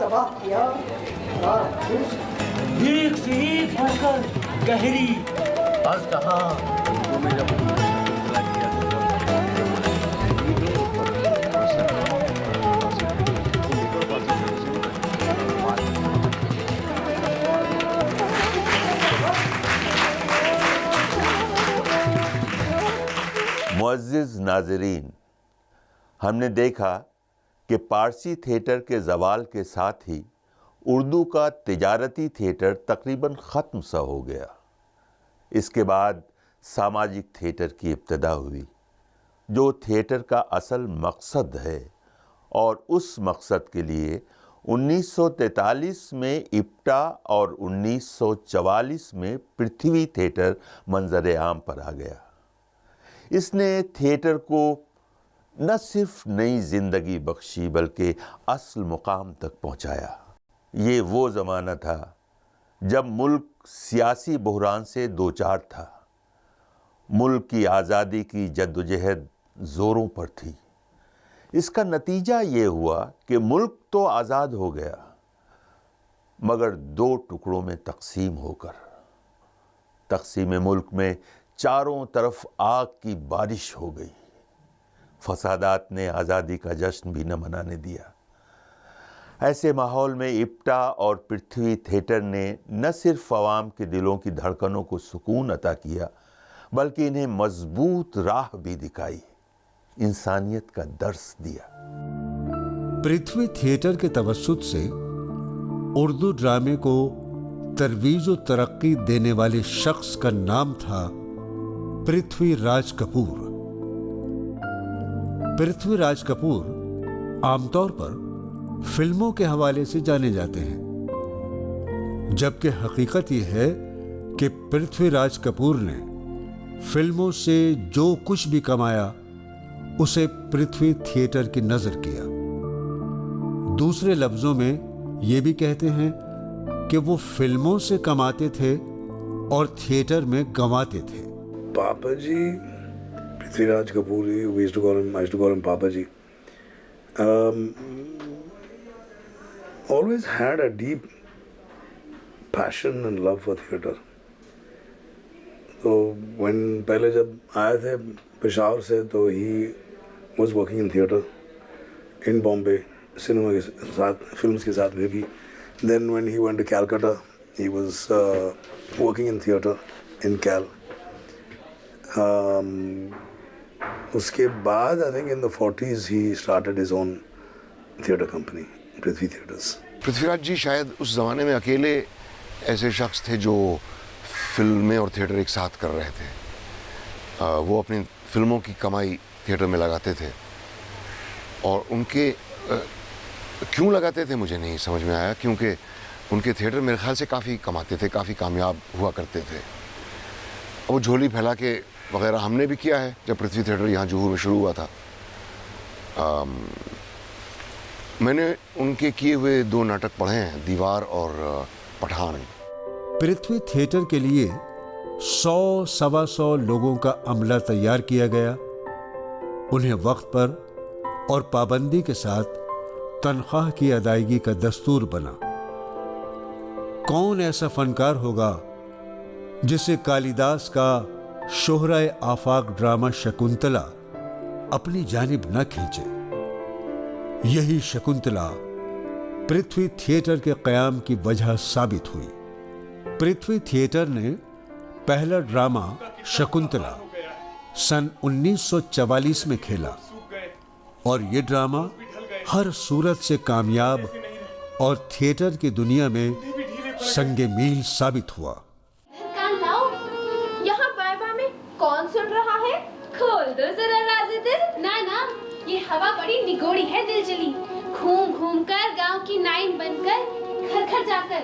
तबाह किया। एक से एक बढ़कर गहरी अजदहा तुम्हें जब खिला किया मुअज़्ज़िज़ नाज़रीन, हमने देखा कि पारसी थिएटर के ज़वाल के साथ ही उर्दू का तिजारती थिएटर तकरीबन ख़त्म सा हो गया। इसके बाद सामाजिक थिएटर की इब्तिदा हुई, जो थिएटर का असल मकसद है, और उस मकसद के लिए 1943 में इप्टा और 1944 में पृथ्वी थिएटर मंजर आम पर आ गया। इसने थिएटर को न सिर्फ नई जिंदगी बख्शी बल्कि असल मुकाम तक पहुंचाया। ये वो ज़माना था जब मुल्क सियासी बहरान से दो चार था। मुल्क की आज़ादी की जद्दोजहद ज़ोरों पर थी। इसका नतीजा ये हुआ कि मुल्क तो आज़ाद हो गया, मगर दो टुकड़ों में तकसीम होकर। तकसीम मुल्क में चारों तरफ आग की बारिश हो गई। फसादात ने आज़ादी का जश्न भी न मनाने दिया। ऐसे माहौल में इप्टा और पृथ्वी थिएटर ने न सिर्फ अवाम के दिलों की धड़कनों को सुकून अता किया, बल्कि इन्हें मजबूत राह भी दिखाई, इंसानियत का दर्स दिया। पृथ्वी थिएटर के तवस्सुत से उर्दू ड्रामे को तरवीज व तरक्की देने वाले शख्स का नाम था पृथ्वीराज कपूर। पृथ्वीराज कपूर आमतौर पर फिल्मों के हवाले से जाने जाते हैं, जबकि हकीकत यह है कि पृथ्वीराज कपूर ने फिल्मों से जो कुछ भी कमाया उसे पृथ्वी थिएटर की नजर किया। दूसरे लफ्जों में ये भी कहते हैं कि वो फिल्मों से कमाते थे और थिएटर में गंवाते थे। पापा जी, Prithviraj Kapoor, I used to call him Papa ji. Always had a deep passion and love for theatre. तो when पहले जब आए थे पेशावर से, तो he was working in theatre in Bombay, cinema के साथ, फिल्म्स के साथ भी। Then when he went to Calcutta, he was working in theatre in Cal. उसके बाद I think in the 40s he started his own theatre company, Prithvi theatres. Prithviraj जी शायद उस ज़माने में अकेले ऐसे शख्स थे जो फिल्में और थिएटर एक साथ कर रहे थे। वो अपनी फिल्मों की कमाई थिएटर में लगाते थे, और उनके क्यों लगाते थे मुझे नहीं समझ में आया, क्योंकि उनके थिएटर मेरे ख्याल से काफ़ी कमाते थे, काफ़ी कामयाब हुआ करते थे। वो झोली फैला के वगैरह हमने भी किया है जब पृथ्वी थिएटर यहाँ जोहर में शुरू हुआ था। मैंने उनके किए हुए दो नाटक पढ़े हैं, दीवार और पठान। पृथ्वी थिएटर के लिए 100-125 लोगों का अमला तैयार किया गया। उन्हें वक्त पर और पाबंदी के साथ तनख्वाह की अदायगी का दस्तूर बना। कौन ऐसा फनकार होगा जिसे कालिदास का शोहराए आफाक ड्रामा शकुंतला अपनी जानिब न खींचे। यही शकुंतला पृथ्वी थिएटर के क़याम की वजह साबित हुई। पृथ्वी थिएटर ने पहला ड्रामा शकुंतला सन 1944 में खेला, और ये ड्रामा हर सूरत से कामयाब और थिएटर की दुनिया में संगे मील साबित हुआ। यहाँ बाबा में कौन सुन रहा है? खोल दो जरा राज़े दिल। ना ना, ये हवा बड़ी निगोड़ी है दिलजली। घूम घूम कर गांव की नाइन बनकर घर घर जाकर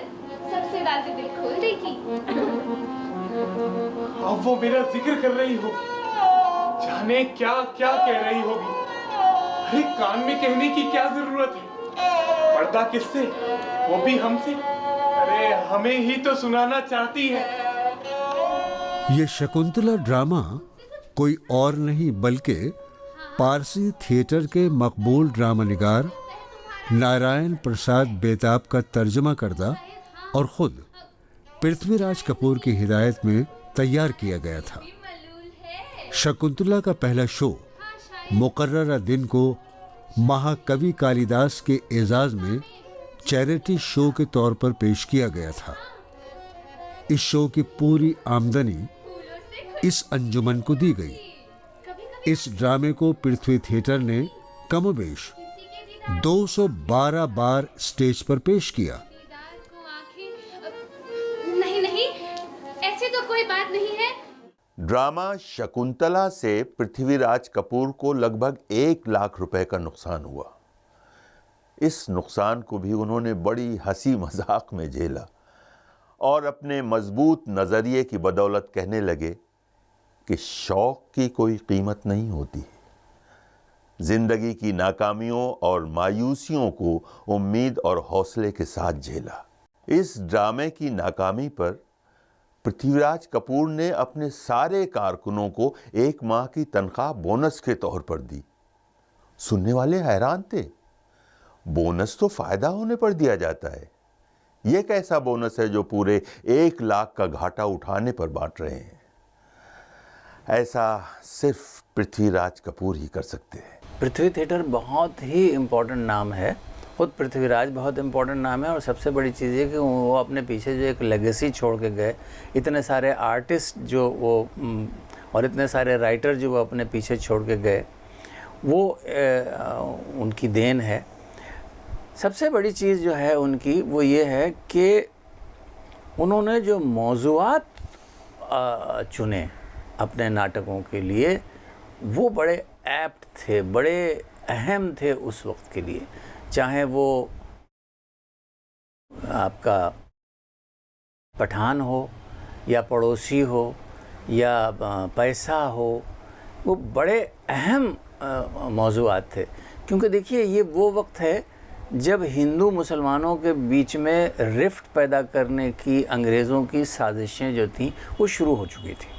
सबसे राज़े दिल खोल देगी। अब वो मेरा जिक्र कर रही हो, जाने क्या क्या कह रही होगी। अरे कान में कहने की क्या जरूरत है? पर्दा किससे? वो भी हमसे। अरे हमें ही तो सुनाना चाहती है। ये शकुंतला ड्रामा कोई और नहीं बल्कि पारसी थिएटर के मकबूल ड्रामा निगार नारायण प्रसाद बेताब का तर्जमा करदा और खुद पृथ्वीराज कपूर की हिदायत में तैयार किया गया था। शकुंतला का पहला शो मुकर्ररा दिन को महाकवि कालिदास के एजाज में चैरिटी शो के तौर पर पेश किया गया था। इस शो की पूरी आमदनी इस अंजुमन को दी गई। इस ड्रामे को पृथ्वी थिएटर ने कमोबेश 212 बार स्टेज पर पेश किया। नहीं, ऐसी तो कोई बात नहीं है। ड्रामा शकुंतला से पृथ्वीराज कपूर को लगभग 1 लाख रुपए का नुकसान हुआ। इस नुकसान को भी उन्होंने बड़ी हंसी मजाक में झेला और अपने मजबूत नजरिए की बदौलत कहने लगे कि शौक की कोई कीमत नहीं होती। जिंदगी की नाकामियों और मायूसियों को उम्मीद और हौसले के साथ झेला। इस ड्रामे की नाकामी पर पृथ्वीराज कपूर ने अपने सारे कारकुनों को 1 माह की तनख्वाह बोनस के तौर पर दी। सुनने वाले हैरान थे। बोनस तो फायदा होने पर दिया जाता है, यह कैसा बोनस है जो पूरे 1 लाख का घाटा उठाने पर बांट रहे हैं। ऐसा सिर्फ पृथ्वीराज कपूर ही कर सकते हैं। पृथ्वी थिएटर बहुत ही इम्पोर्टेंट नाम है। खुद पृथ्वीराज बहुत इम्पोर्टेंट नाम है और सबसे बड़ी चीज़ है कि वो अपने पीछे जो एक लेगेसी छोड़ के गए, इतने सारे आर्टिस्ट जो वो और इतने सारे राइटर जो वो अपने पीछे छोड़ के गए, वो उनकी देन है। सबसे बड़ी चीज़ जो है उनकी वो ये है कि उन्होंने जो मौज़ूआत चुने अपने नाटकों के लिए वो बड़े एप्ट थे, बड़े अहम थे उस वक्त के लिए। चाहे वो आपका पठान हो या पड़ोसी हो या पैसा हो, वो बड़े अहम मौज़ूआत थे। क्योंकि देखिए ये वो वक्त है जब हिंदू मुसलमानों के बीच में रिफ्ट पैदा करने की अंग्रेज़ों की साजिशें जो थीं वो शुरू हो चुकी थी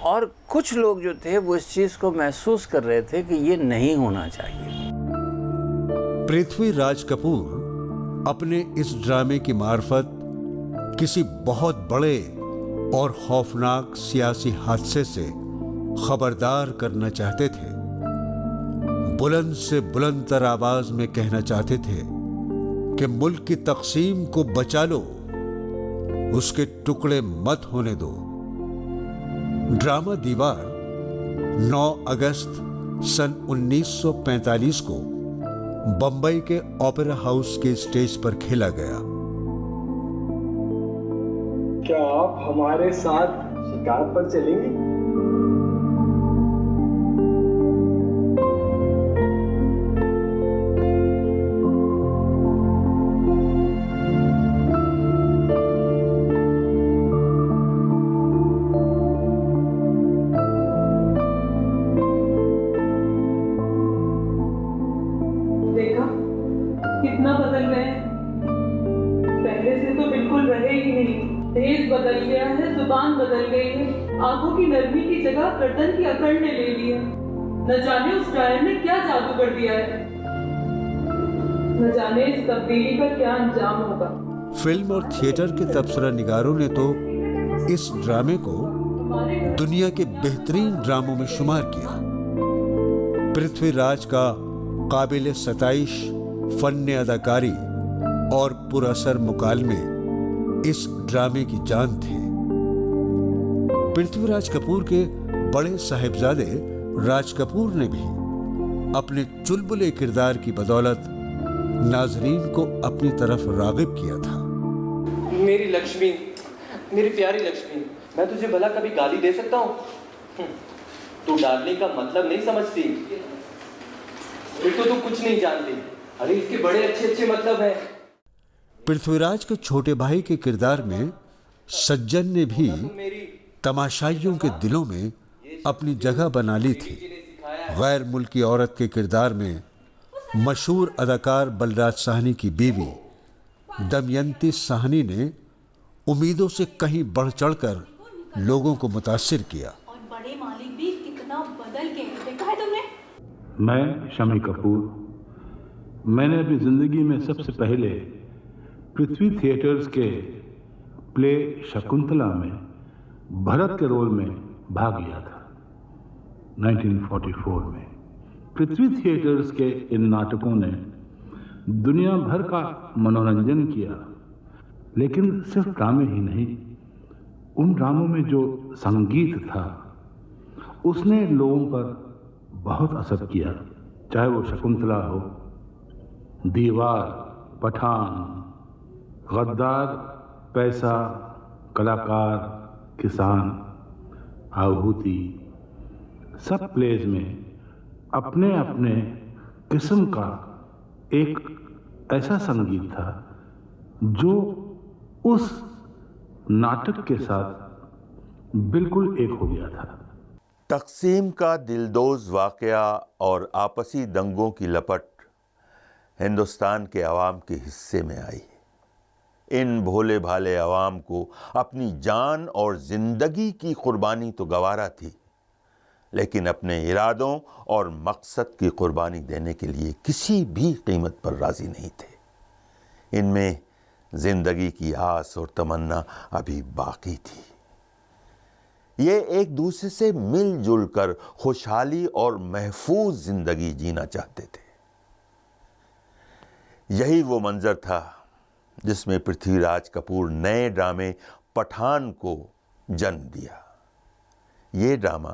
और कुछ लोग जो थे वो इस चीज़ को महसूस कर रहे थे कि ये नहीं होना चाहिए। पृथ्वीराज कपूर अपने इस ड्रामे की मार्फत किसी बहुत बड़े और खौफनाक सियासी हादसे से खबरदार करना चाहते थे। बुलंद से बुलंद तर आवाज में कहना चाहते थे कि मुल्क की तकसीम को बचा लो, उसके टुकड़े मत होने दो। ड्रामा दीवार 9 अगस्त सन 1945 को बंबई के ओपेरा हाउस के स्टेज पर खेला गया। क्या आप हमारे साथ शिकार पर चलेंगे? देखा कितना बदल गए हैं। पहले से तो बिल्कुल रहे ही नहीं। देश बदल गया है, जुबान बदल गई है, आंखों की नरमी की जगह गर्दन की अकड़ ने ले ली है। न जाने उस शायर ने क्या जादू कर दिया है, न जाने इस तब्दीली का क्या अंजाम होगा। फिल्म और थिएटर के तबसरा निगारों ने तो इस ड्रामे को दुनिया के बेहतरीन ड्रामों में शुमार किया। पृथ्वीराज का काबिल सताइश फन अदाकारी और पुरअसर मुकालमे इस ड्रामे की जान थे। पृथ्वीराज कपूर के बड़े साहिबजादे राज कपूर ने भी अपने चुलबुले किरदार की बदौलत नाजरीन को अपनी तरफ रागिब किया था। मेरी लक्ष्मी, मेरी प्यारी लक्ष्मी, मैं तुझे भला कभी गाली दे सकता हूँ? तू डार्लिंग का मतलब नहीं समझती, फिर तो तू कुछ नहीं जानती। अरे इसके बड़े अच्छे अच्छे मतलब हैं। पृथ्वीराज के छोटे भाई के किरदार में सज्जन ने भी तमाशाइयों के दिलों में अपनी जगह बना ली थी। गैर मुल्की औरत के किरदार में मशहूर अदाकार बलराज साहनी की बीवी दमयंती साहनी ने उम्मीदों से कहीं बढ़ चढ़कर लोगों को मुतासिर किया। और बड़े मालिक भी कितना बदल गए, देखा है तुमने? मैं शमी कपूर मैंने अपनी ज़िंदगी में सबसे पहले पृथ्वी थिएटर्स के प्ले शकुंतला में भरत के रोल में भाग लिया था 1944 में। पृथ्वी थिएटर्स के इन नाटकों ने दुनिया भर का मनोरंजन किया, लेकिन सिर्फ ड्रामे ही नहीं, उन ड्रामों में जो संगीत था उसने लोगों पर बहुत असर किया, चाहे वो शकुंतला हो, दीवार, पठान, गद्दार, पैसा, कलाकार, किसान, आहुति, सब प्लेज में अपने अपने किस्म का एक ऐसा संगीत था जो उस नाटक के साथ बिल्कुल एक हो गया था। तक़सीम का दिलदोज़ वाक़या और आपसी दंगों की लपट हिंदुस्तान के अवाम के हिस्से में आई। इन भोले भाले अवाम को अपनी जान और ज़िंदगी की कुर्बानी तो गवारा थी, लेकिन अपने इरादों और मकसद की कुर्बानी देने के लिए किसी भी कीमत पर राज़ी नहीं थे। इनमें ज़िंदगी की आस और तमन्ना अभी बाकी थी। ये एक दूसरे से मिलजुल कर खुशहाली और महफूज ज़िंदगी जीना चाहते थे। यही वो मंजर था जिसमें पृथ्वीराज कपूर नए ड्रामे पठान को जन्म दिया। ये ड्रामा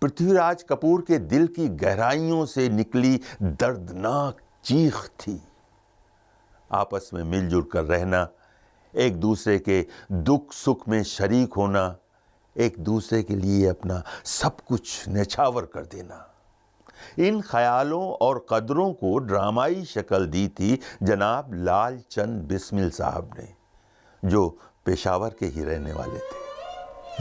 पृथ्वीराज कपूर के दिल की गहराइयों से निकली दर्दनाक चीख थी। आपस में मिलजुल कर रहना, एक दूसरे के दुख सुख में शरीक होना, एक दूसरे के लिए अपना सब कुछ न्यौछावर कर देना, इन ख्यालों और कदरों को ड्रामाई शक्ल दी थी जनाब लाल चंद बिस्मिल साहब ने, जो पेशावर के ही रहने वाले थे।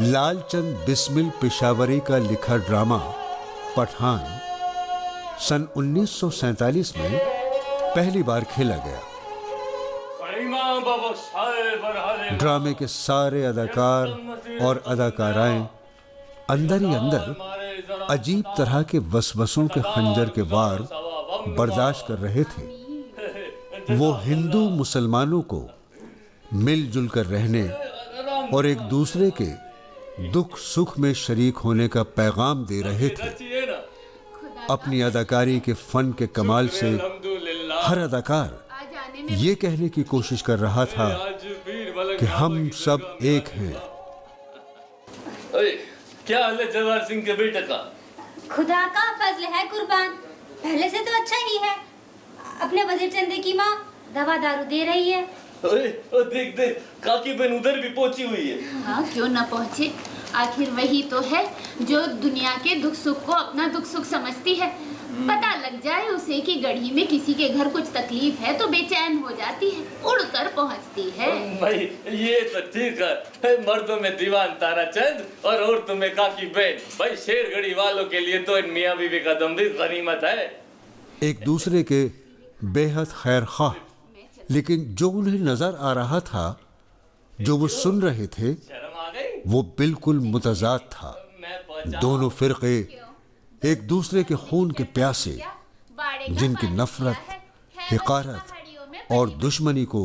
लालचंद बिस्मिल पेशावरी का लिखा ड्रामा पठान सन 1947 में पहली बार खेला गया। ड्रामे के सारे अदाकार और अदाकाराएं अंदर ही अंदर अजीब तरह के वसवसों के खंजर के वार बर्दाश्त कर रहे थे। वो हिंदू मुसलमानों को मिलजुल कर रहने और एक दूसरे के दुख सुख में शरीक होने का पैगाम दे रहे थे। अपनी अदाकारी के फन के कमाल से हर अदाकार ये कहने की कोशिश कर रहा था कि हम सब एक हैं। क्या हाल है जवाहर सिंह के बेटे का? खुदा का फजल है कुर्बान, पहले से तो अच्छा ही है। अपने वजीर चंदे की माँ दवा दारू दे रही है। ओ देख देख, काकी बहन उधर भी पहुंची हुई है। हाँ, क्यों ना पहुंचे, आखिर वही तो है जो दुनिया के दुख सुख को अपना दुख सुख समझती है। पता लग जाए उसे कि गढ़ी में किसी के घर कुछ तकलीफ है तो बेचैन हो जाती है, उड़कर पहुंचती है। भाई ये तो ठीक है, मर्दों में दीवान ताराचंद और औरतों में काकी बहन। भाई शेरगढ़ी वालों के लिए तो इन मियां बीवी का दम भी गनीमत है। एक दूसरे के बेहद खैर खां, लेकिन जो उन्हें नजर आ रहा था, जो वो सुन रहे थे, वो बिल्कुल मुतजाद था। दोनों फिरके एक दूसरे के खून के प्यासे, जिनकी नफरत, हिकारत और दुश्मनी को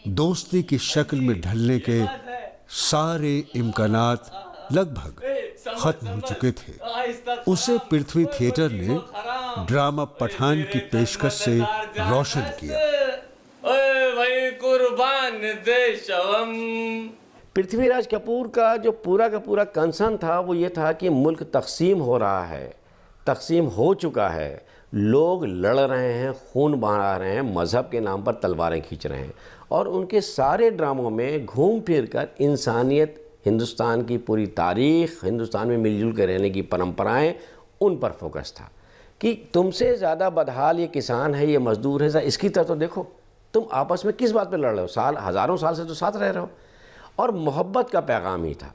दोस्ती की शक्ल में ढलने के सारे इम्कानात लगभग खत्म हो चुके थे। उसे पृथ्वी थिएटर ने ड्रामा पठान की पेशकश से रोशन किया। पृथ्वीराज कपूर का जो पूरा का पूरा कंसर्न था वो ये था कि मुल्क तकसीम हो रहा है, तकसीम हो चुका है, लोग लड़ रहे हैं, खून बहा रहे हैं, मज़हब के नाम पर तलवारें खींच रहे हैं, और उनके सारे ड्रामों में घूम फिर कर इंसानियत, हिंदुस्तान की पूरी तारीख़, हिंदुस्तान में मिलजुल कर रहने की परंपराएं, उन पर फोकस था कि तुमसे ज़्यादा बदहाल ये किसान है, ये मज़दूर है, इसकी तरफ तो देखो, तुम आपस में किस बात पे लड़ रहे हो, हज़ारों साल से तो साथ रह रहे हो। और मोहब्बत का पैगाम ही था।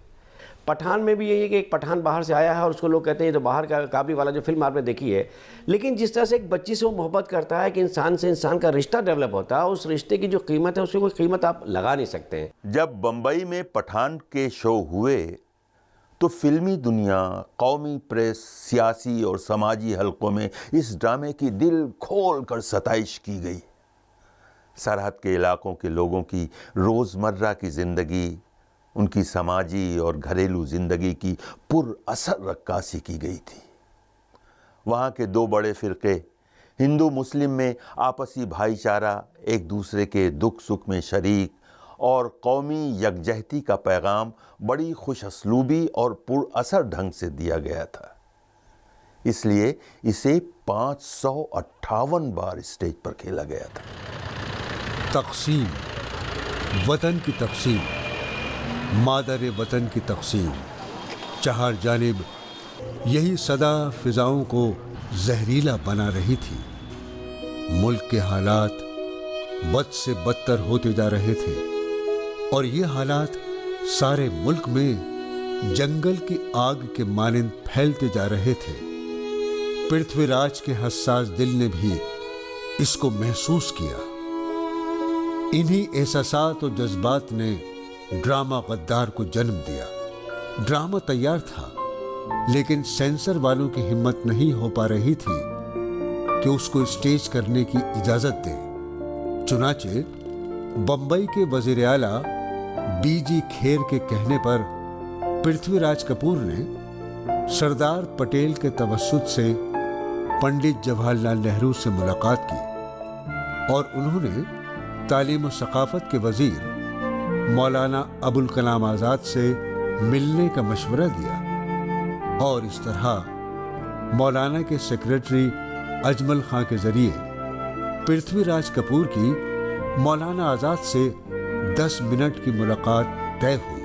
पठान में भी यही है कि एक पठान बाहर से आया है और उसको लोग कहते हैं ये तो बाहर का काबली वाला जो फिल्म आपने देखी है, लेकिन जिस तरह से एक बच्ची से वो मोहब्बत करता है कि इंसान से इंसान का रिश्ता डेवलप होता है, उस रिश्ते की जो कीमत है उसकी कोई कीमत आप लगा नहीं सकते हैं। जब बम्बई में पठान के शो हुए तो फिल्मी दुनिया, कौमी प्रेस, सियासी और समाजी हलकों में इस ड्रामे की दिल खोल कर सताइश की गई। सरहद के इलाकों के लोगों की रोज़मर्रा की ज़िंदगी, उनकी समाजी और घरेलू ज़िंदगी की पुरअसर रक्कासी की गई थी। वहाँ के दो बड़े फ़िरक़े, हिंदू मुस्लिम में आपसी भाईचारा, एक दूसरे के दुख सुख में शरीक और कौमी यकजहती का पैगाम बड़ी खुशअस्लूबी और पुरअसर ढंग से दिया गया था। इसलिए इसे 558 बार स्टेज पर खेला गया था। तक़सीम, वतन की तक़सीम, मादर वतन की तक़सीम, चार जानिब यही सदा फिजाओं को जहरीला बना रही थी। मुल्क के हालात बद से बदतर होते जा रहे थे और ये हालात सारे मुल्क में जंगल की आग के मानिंद फैलते जा रहे थे। पृथ्वीराज के हसास दिल ने भी इसको महसूस किया। इन्हीं एहसासात और जज्बात ने ड्रामा गद्दार को जन्म दिया। ड्रामा तैयार था, लेकिन सेंसर वालों की हिम्मत नहीं हो पा रही थी कि उसको स्टेज करने की इजाजत दे। चुनाचे बंबई के वजीर आला बीजी खेर के कहने पर पृथ्वीराज कपूर ने सरदार पटेल के तवस्सुत से पंडित जवाहरलाल नेहरू से मुलाकात की और उन्होंने तालीम और सकाफत के वजीर मौलाना अबुल कलाम आज़ाद से मिलने का मशवरा दिया और इस तरह मौलाना के सेक्रेटरी अजमल खां के जरिए पृथ्वीराज कपूर की मौलाना आज़ाद से 10 मिनट की मुलाकात तय हुई।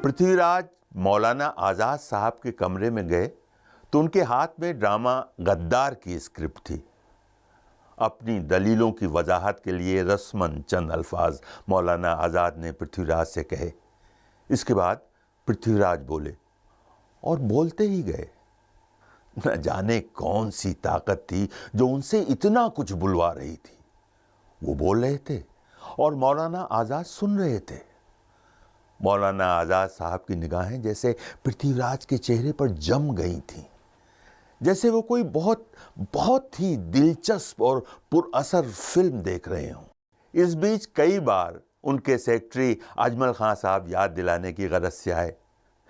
पृथ्वीराज मौलाना आज़ाद साहब के कमरे में गए तो उनके हाथ में ड्रामा गद्दार की स्क्रिप्ट थी। अपनी दलीलों की वजाहत के लिए रस्मन चंद अल्फाज मौलाना आज़ाद ने पृथ्वीराज से कहे। इसके बाद पृथ्वीराज बोले और बोलते ही गए। न जाने कौन सी ताकत थी जो उनसे इतना कुछ बुलवा रही थी। वो बोल रहे थे और मौलाना आज़ाद सुन रहे थे। मौलाना आज़ाद साहब की निगाहें जैसे पृथ्वीराज के चेहरे पर जम गई थीं, जैसे वो कोई बहुत ही दिलचस्प और पुरअसर फिल्म देख रहे हों। इस बीच कई बार उनके सेक्रेटरी अजमल खां साहब याद दिलाने की गरज से आए,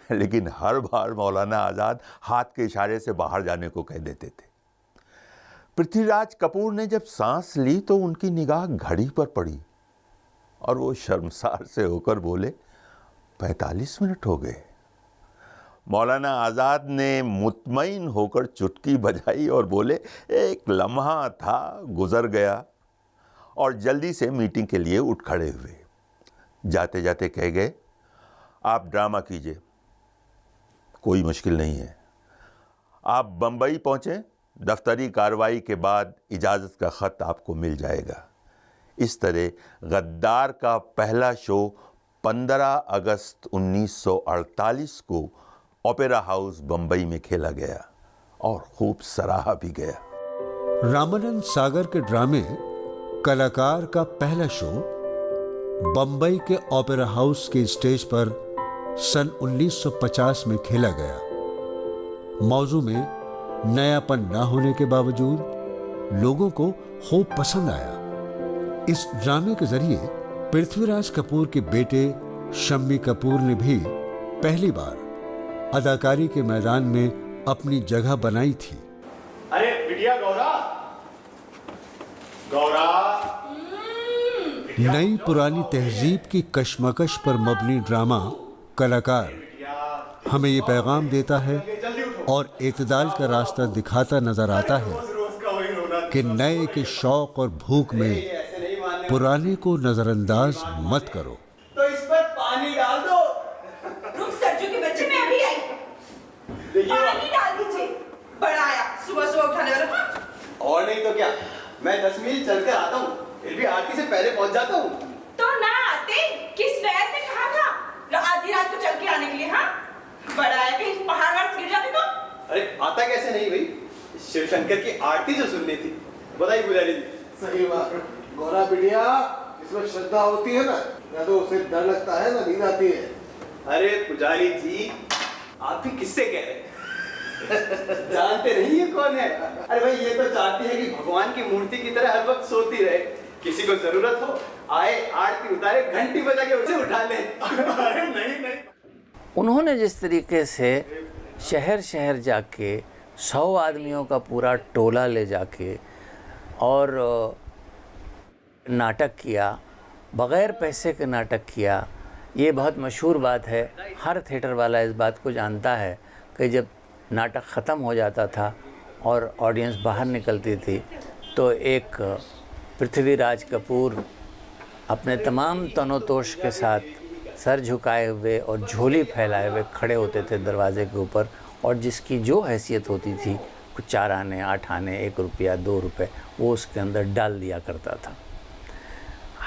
लेकिन हर बार मौलाना आज़ाद हाथ के इशारे से बाहर जाने को कह देते थे। पृथ्वीराज कपूर ने जब सांस ली तो उनकी निगाह घड़ी पर पड़ी और वो शर्मसार से होकर बोले, 45 मिनट हो गए। मौलाना आज़ाद ने मुतमईन होकर चुटकी बजाई और बोले, एक लम्हा था, गुजर गया, और जल्दी से मीटिंग के लिए उठ खड़े हुए। जाते जाते कह गए, आप ड्रामा कीजिए, कोई मुश्किल नहीं है। आप बंबई पहुँचें, दफ्तरी कार्रवाई के बाद इजाज़त का ख़त आपको मिल जाएगा। इस तरह गद्दार का पहला शो 15 अगस्त 1948 को ओपेरा हाउस बंबई में खेला गया और खूब सराहा भी गया। रामानंद सागर के ड्रामे कलाकार का पहला शो बंबई के ओपेरा हाउस के स्टेज पर सन 1950 में खेला गया। मौजू में नयापन ना होने के बावजूद लोगों को खूब पसंद आया। इस ड्रामे के जरिए पृथ्वीराज कपूर के बेटे शम्मी कपूर ने भी पहली बार अदाकारी के मैदान में अपनी जगह बनाई थी। अरे बिटिया गौरा, गौरा। नई पुरानी तहजीब की कशमकश पर मबनी ड्रामा कलाकार हमें ये पैगाम देता है और एतदाल का रास्ता दिखाता नजर आता है कि नए के शौक और भूख में पुराने को नजरअंदाज मत करो। तो इस पर पानी डाल दो। रुक सरजू के बच्चे, मैं अभी आई। पानी डाल दीजिए। बड़ा आया सुबह सुबह उठाने वाला। और नहीं तो क्या, मैं 10 मील चलकर आता हूँ, फिर भी आरती से पहले पहुँच जाता हूँ। तो ना आते, किस वैद ने कहा था आधी रात को चल के आने के लिए? हाँ, बड़ा आया, कहीं पहाड़ वहाड़ गिर जाते तो? अरे आता कैसे नहीं भाई, शिव शंकर की आरती जो सुननी थी। बताइए पुजारी जी। सही बात। गौरा बिटिया, इसमें श्रद्धा होती है ना तो उसे डर लगता है ना नींद आती है। अरे पुजारी जी, आप भी किससे कह रहे हैं? जानते नहीं ये कौन है? अरे भाई ये तो चाहती है कि भगवान की मूर्ति की तरह हर वक्त सोती रहे, किसी को जरूरत हो आए, आरती उतारे, घंटी बजा के उसे उठा ले। अरे नहीं। उन्होंने जिस तरीके से शहर शहर जाके 100 आदमियों का पूरा टोला ले जाके और नाटक किया, बग़ैर पैसे के नाटक किया, ये बहुत मशहूर बात है। हर थिएटर वाला इस बात को जानता है कि जब नाटक ख़त्म हो जाता था और ऑडियंस बाहर निकलती थी तो एक पृथ्वीराज कपूर अपने तमाम तनोतोष के साथ सर झुकाए हुए और झोली फैलाए हुए खड़े होते थे दरवाजे के ऊपर, और जिसकी जो हैसियत होती थी, कुछ 4 आने 8 आने 1 रुपया 2 रुपये, वो उसके अंदर डाल दिया करता था।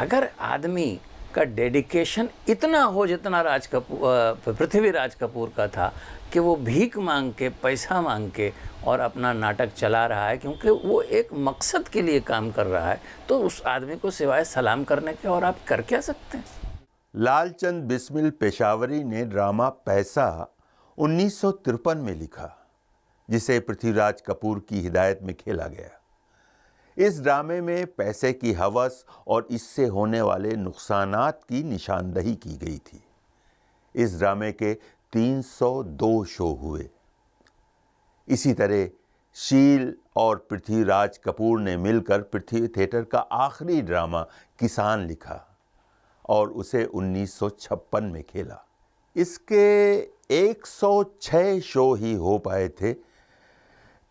अगर आदमी का डेडिकेशन इतना हो जितना पृथ्वीराज कपूर का था कि वो भीख मांग के, पैसा मांग के और अपना नाटक चला रहा है, क्योंकि वो एक मकसद के लिए काम कर रहा है, तो उस आदमी को सिवाय सलाम करने के और आप कर क्या सकते हैं। लालचंद बिस्मिल पेशावरी ने ड्रामा पैसा 1953 में लिखा, जिसे पृथ्वीराज कपूर की हिदायत में खेला गया। इस ड्रामे में पैसे की हवस और इससे होने वाले नुकसानात की निशानदही की गई थी। इस ड्रामे के 302 शो हुए। इसी तरह शील और पृथ्वीराज कपूर ने मिलकर पृथ्वी थिएटर का आखिरी ड्रामा किसान लिखा और उसे 1956 में खेला। इसके 106 शो ही हो पाए थे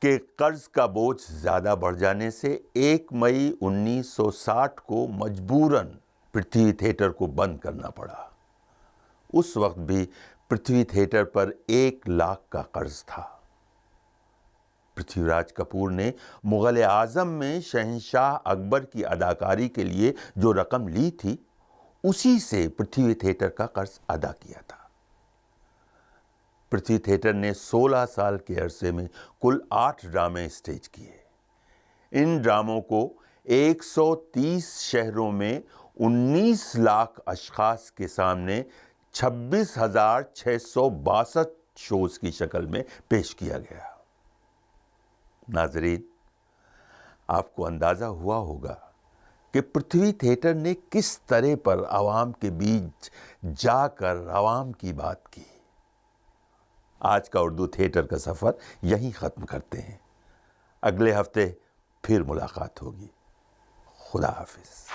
कि कर्ज का बोझ ज़्यादा बढ़ जाने से 1 मई 1960 को मजबूरन पृथ्वी थिएटर को बंद करना पड़ा। उस वक्त भी पृथ्वी थिएटर पर 1 लाख का कर्ज था। पृथ्वीराज कपूर ने मुग़ल आज़म में शहंशाह अकबर की अदाकारी के लिए जो रकम ली थी, उसी से पृथ्वी थिएटर का कर्ज अदा किया था। पृथ्वी थिएटर ने 16 साल के अरसे में कुल 8 ड्रामे स्टेज किए। इन ड्रामों को 130 शहरों में 19 लाख अशखास के सामने 26,662 शोज की शक्ल में पेश किया गया। नाज़रीन, आपको अंदाज़ा हुआ होगा कि पृथ्वी थिएटर ने किस तरह पर आवाम के बीच जाकर आवाम की बात की। आज का उर्दू थिएटर का सफ़र यहीं ख़त्म करते हैं। अगले हफ्ते फिर मुलाकात होगी। खुदा हाफिज़।